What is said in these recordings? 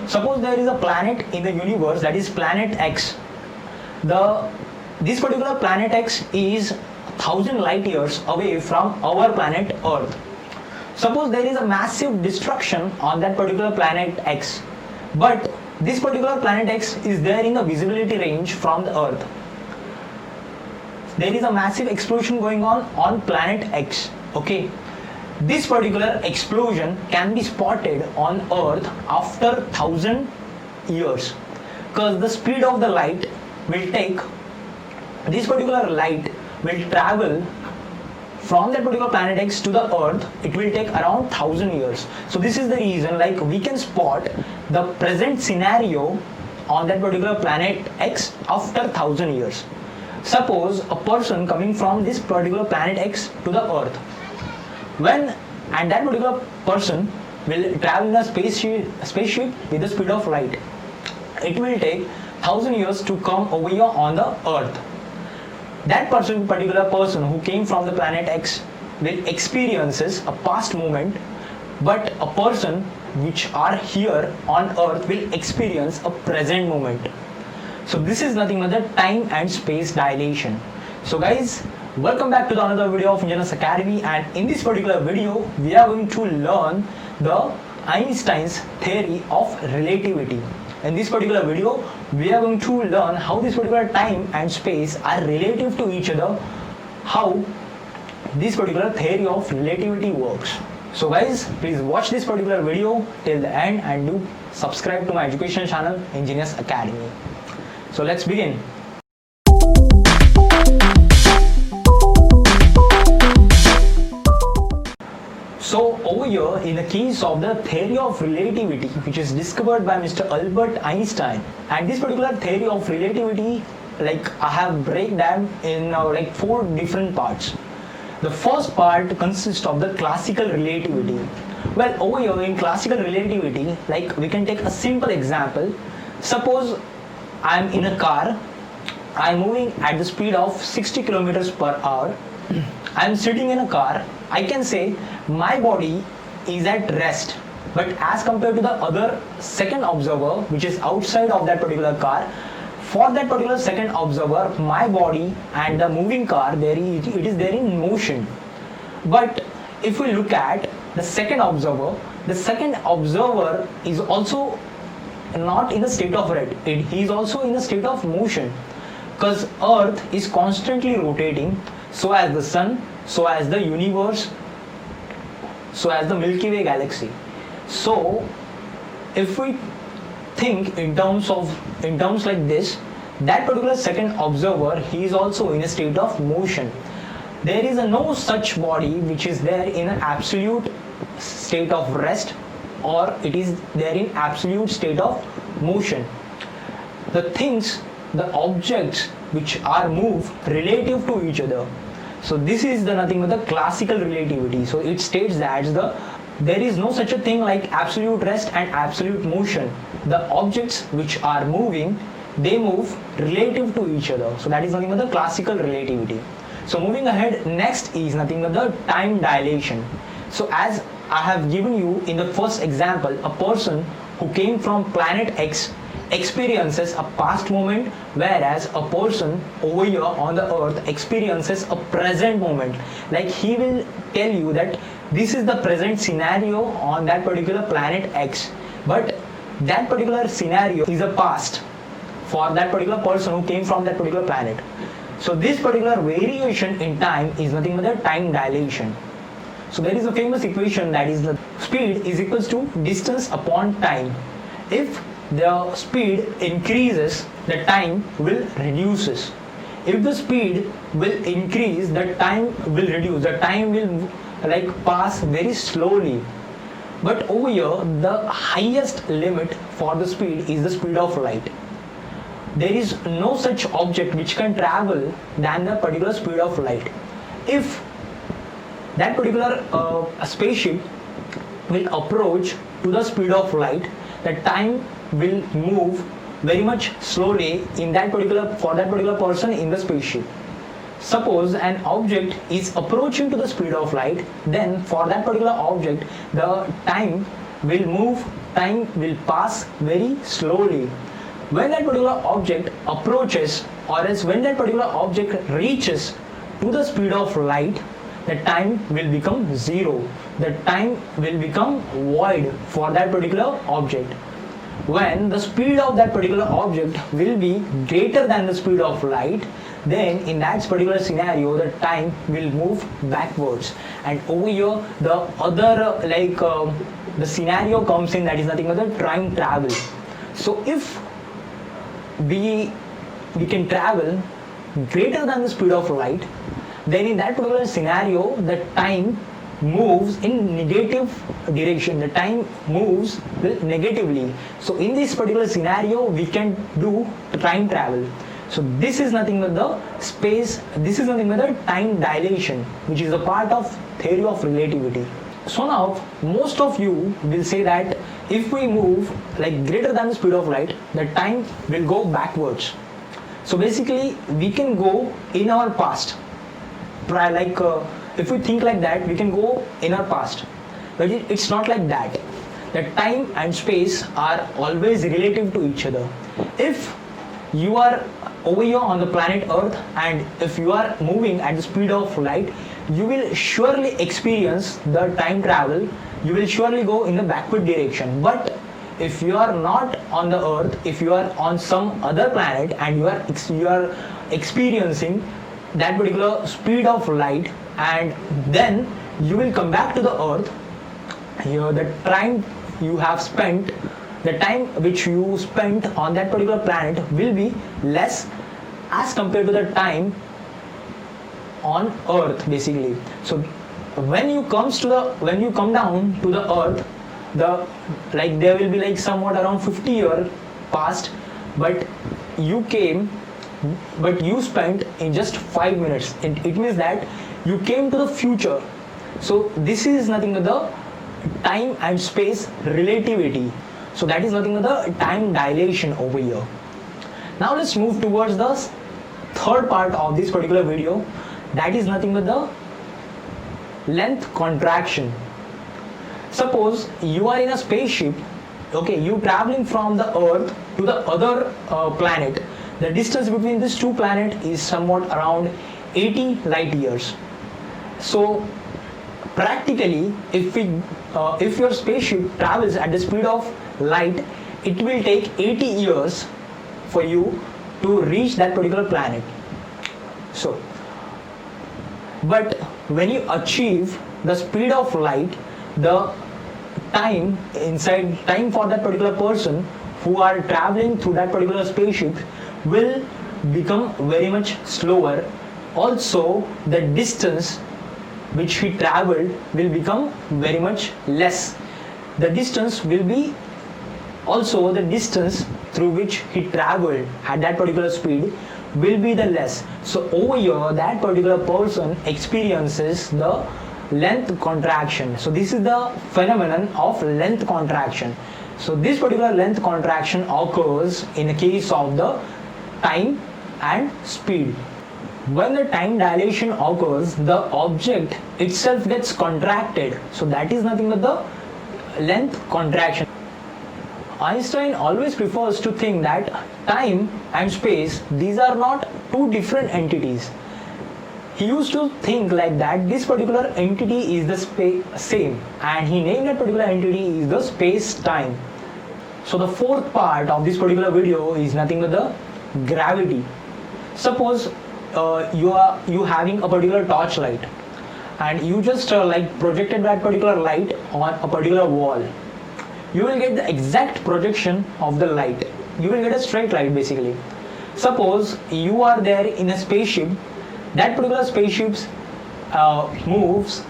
Suppose there is a planet in the universe, that is planet X. This particular planet X is 1000 light years away from our planet Earth. Suppose there is a massive destruction on that particular planet X, but this particular planet X is there in the visibility range from the Earth. There is a massive explosion going on planet X. Okay, this particular explosion can be spotted on Earth after 1000 years, because the speed of the light will take, this particular light will travel from that particular planet X to the Earth. It will take around 1000 years. So this is the reason, like, we can spot the present scenario on that particular planet X after 1000 years. Suppose a person coming from this particular planet X to the Earth, and that particular person will travel in a spaceship with the speed of light. It will take 1000 years to come over here on the Earth. That particular person who came from the planet X will experiences a past moment, but a person which are here on Earth will experience a present moment. So this is nothing but the time and space dilation. So guys, welcome back to another video of Engineers Academy, and in this particular video we are going to learn the Einstein's theory of relativity. In this particular video we are going to learn how this particular time and space are relative to each other, how this particular theory of relativity works. So guys, please watch this particular video till the end and do subscribe to my education channel Engineers Academy. So let's begin. So over here, in the case of the theory of relativity, which is discovered by Mr. Albert Einstein, and this particular theory of relativity, like, I have break down in like 4 different parts. The first part consists of the classical relativity. Well, over here in classical relativity, like, we can take a simple example. Suppose I am in a car, I am moving at the speed of 60 kilometers per hour. I am sitting in a car. I can say my body is at rest, but as compared to the other second observer which is outside of that particular car, for that particular second observer, my body and the moving car, it is there in motion. But if we look at the second observer is also not in a state of rest. He is also in a state of motion, because Earth is constantly rotating, so as the Sun, so as the universe, so as the Milky Way galaxy. So if we think in terms like this, that particular second observer, he is also in a state of motion. There is no such body which is there in an absolute state of rest, or it is there in absolute state of motion. The objects which are moved relative to each other. So this is the nothing but the classical relativity. So it states that there is no such a thing like absolute rest and absolute motion. The objects which are moving, they move relative to each other. So that is nothing but the classical relativity. So moving ahead, next is nothing but the time dilation. So as I have given you in the first example, a person who came from planet X experiences a past moment, whereas a person over here on the Earth experiences a present moment. Like, he will tell you that this is the present scenario on that particular planet X, but that particular scenario is a past for that particular person who came from that particular planet. So this particular variation in time is nothing but the time dilation. So there is a famous equation, that is the speed is equals to distance upon time. If the speed increases, the time will reduces. If the speed will increase, the time will reduce. The time will like pass very slowly. But over here, the highest limit for the speed is the speed of light. There is no such object which can travel than the particular speed of light. If that particular spaceship will approach to the speed of light, the time will move very much slowly for that particular person in the spaceship. Suppose an object is approaching to the speed of light, then for that particular object the time will move time will pass very slowly. When that particular object approaches, or else when that particular object reaches to the speed of light, the time will become zero. The time will become void for that particular object. When the speed of that particular object will be greater than the speed of light, then in that particular scenario the time will move backwards. And over here the other the scenario comes in, that is nothing but the time travel. So if we can travel greater than the speed of light, then in that particular scenario the time moves in negative direction. The time moves negatively. So in this particular scenario we can do time travel. So this is nothing but the space, this is nothing but the time dilation, which is a part of theory of relativity. So now most of you will say that if we move like greater than the speed of light, the time will go backwards. So basically we can go in our past, if we think like that, we can go in our past, but it's not like that. The time and space are always relative to each other. If you are over here on the planet Earth and if you are moving at the speed of light, you will surely experience the time travel. You will surely go in the backward direction. But if you are not on the Earth, if you are on some other planet and you are experiencing that particular speed of light, and then you will come back to the Earth, the time you have spent, the time which you spent on that particular planet will be less as compared to the time on Earth basically. So when you come down to the Earth, there will be somewhat around 50 years past, but you spent in just 5 minutes. It means that you came to the future. So this is nothing but the time and space relativity. So that is nothing but the time dilation over here. Now let's move towards the third part of this particular video. That is nothing but the length contraction. Suppose you are in a spaceship, okay, you traveling from the Earth to the other planet. The distance between these two planets is somewhat around 80 light years. So practically, if your spaceship travels at the speed of light, it will take 80 years for you to reach that particular planet. So, but when you achieve the speed of light, the time for that particular person who are traveling through that particular spaceship will become very much slower. Also, the distance which he traveled will become very much less. The distance will be also the distance through which he traveled at that particular speed will be the less. So over here that particular person experiences the length contraction. So this is the phenomenon of length contraction. So this particular length contraction occurs in the case of the time and speed. When the time dilation occurs, the object itself gets contracted. So that is nothing but the length contraction. Einstein always prefers to think that time and space, these are not two different entities. He used to think like that this particular entity is the same, and he named that particular entity is the space-time. So the fourth part of this particular video is nothing but the gravity. Suppose you having a particular torchlight and you just projected that particular light on a particular wall. You will get the exact projection of the light. You will get a straight light basically. Suppose you are there in a spaceship. That particular spaceship moves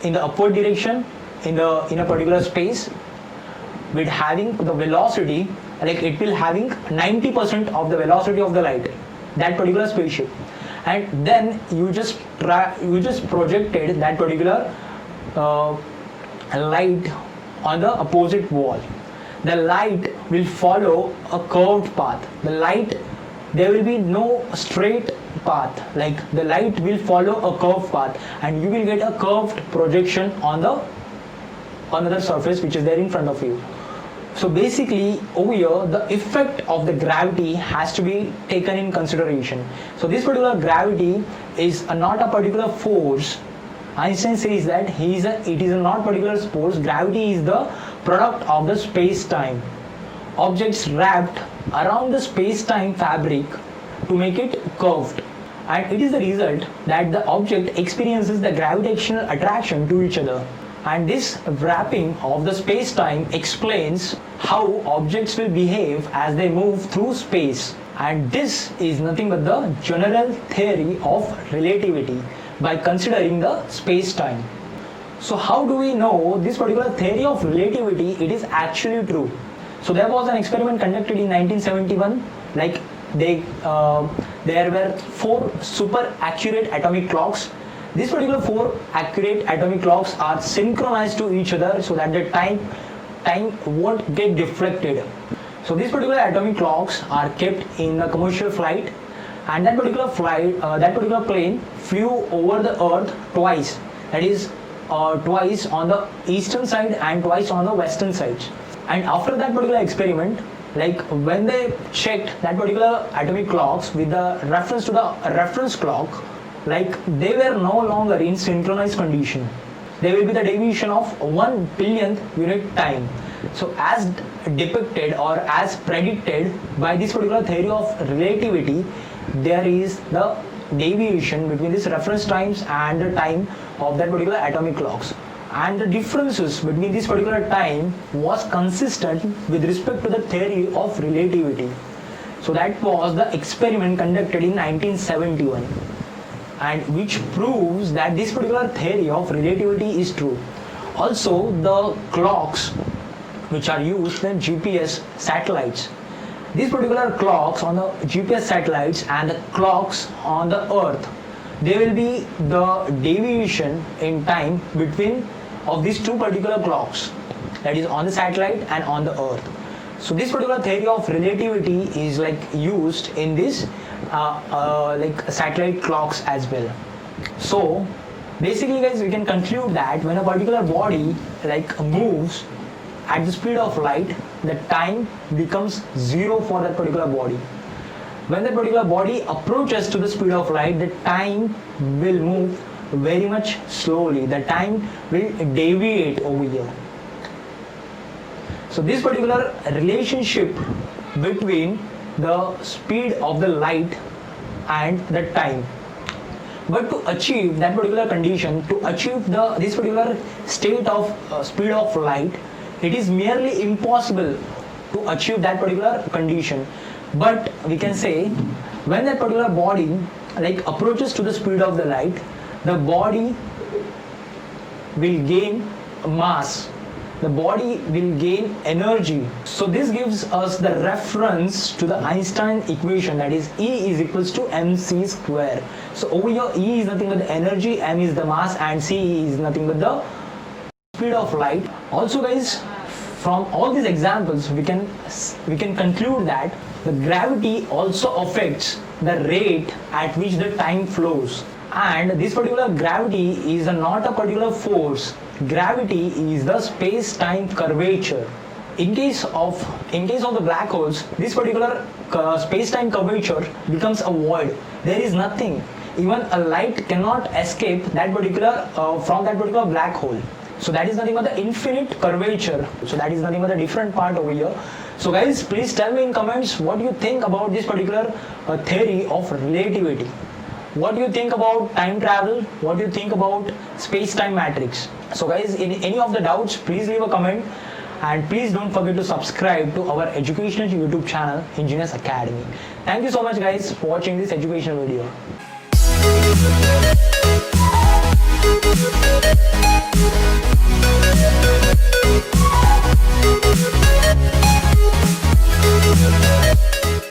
in the upward direction in a particular space with having the velocity, it will having 90% of the velocity of the light, that particular spaceship, and then you just projected that particular light on the opposite wall. The light will follow a curved path. There will be no straight path, the light will follow a curved path, and you will get a curved projection on the another surface which is there in front of you. So basically over here the effect of the gravity has to be taken in consideration. So this particular gravity is not a particular force. Einstein says that it is a not particular force. Gravity is the product of the space-time. Objects wrapped around the space-time fabric to make it curved, and it is the result that the object experiences the gravitational attraction to each other. And this wrapping of the space-time explains how objects will behave as they move through space. And this is nothing but the general theory of relativity by considering the space-time. So how do we know this particular theory of relativity it is actually true? So there was an experiment conducted in 1971. Like there were 4 super accurate atomic clocks. These particular 4 accurate atomic clocks are synchronized to each other so that the time won't get deflected. So these particular atomic clocks are kept in a commercial flight, and that particular plane flew over the earth twice. That is twice on the eastern side and twice on the western side. And after that particular experiment, like when they checked that particular atomic clocks with the reference to the reference clock, like they were no longer in synchronized condition. There will be the deviation of 1 billionth unit time. So as depicted or as predicted by this particular theory of relativity, there is the deviation between these reference times and the time of that particular atomic clocks. And the differences between this particular time was consistent with respect to the theory of relativity. So that was the experiment conducted in 1971, and which proves that this particular theory of relativity is true. Also the clocks which are used in GPS satellites, these particular clocks on the GPS satellites and the clocks on the earth, there will be the deviation in time between of these 2 particular clocks, that is on the satellite and on the earth. So this particular theory of relativity is like used in this like satellite clocks as well. So basically guys, we can conclude that when a particular body like moves at the speed of light, the time becomes 0 for that particular body. When that particular body approaches to the speed of light, the time will move very much slowly. The time will deviate over here. So this particular relationship between the speed of the light and the time. But to achieve that particular condition, to achieve this particular state of speed of light, it is merely impossible to achieve that particular condition. But we can say when that particular body like approaches to the speed of the light, the body will gain mass, the body will gain energy. So this gives us the reference to the Einstein equation, that is E is equals to mc square. So over here E is nothing but the energy, m is the mass, and c is nothing but the speed of light. Also guys, from all these examples we can conclude that the gravity also affects the rate at which the time flows. And this particular gravity is not a particular force. Gravity is the space-time curvature. In case of the black holes, this particular space-time curvature becomes a void. There is nothing. Even a light cannot escape that particular from that particular black hole. So that is nothing but the infinite curvature. So that is nothing but the different part over here. So guys, please tell me in comments what you think about this particular theory of relativity. What do you think about time travel? What do you think about space-time matrix? So guys, in any of the doubts, please leave a comment, and please don't forget to subscribe to our educational YouTube channel, Engineers Academy. Thank you so much guys for watching this educational video.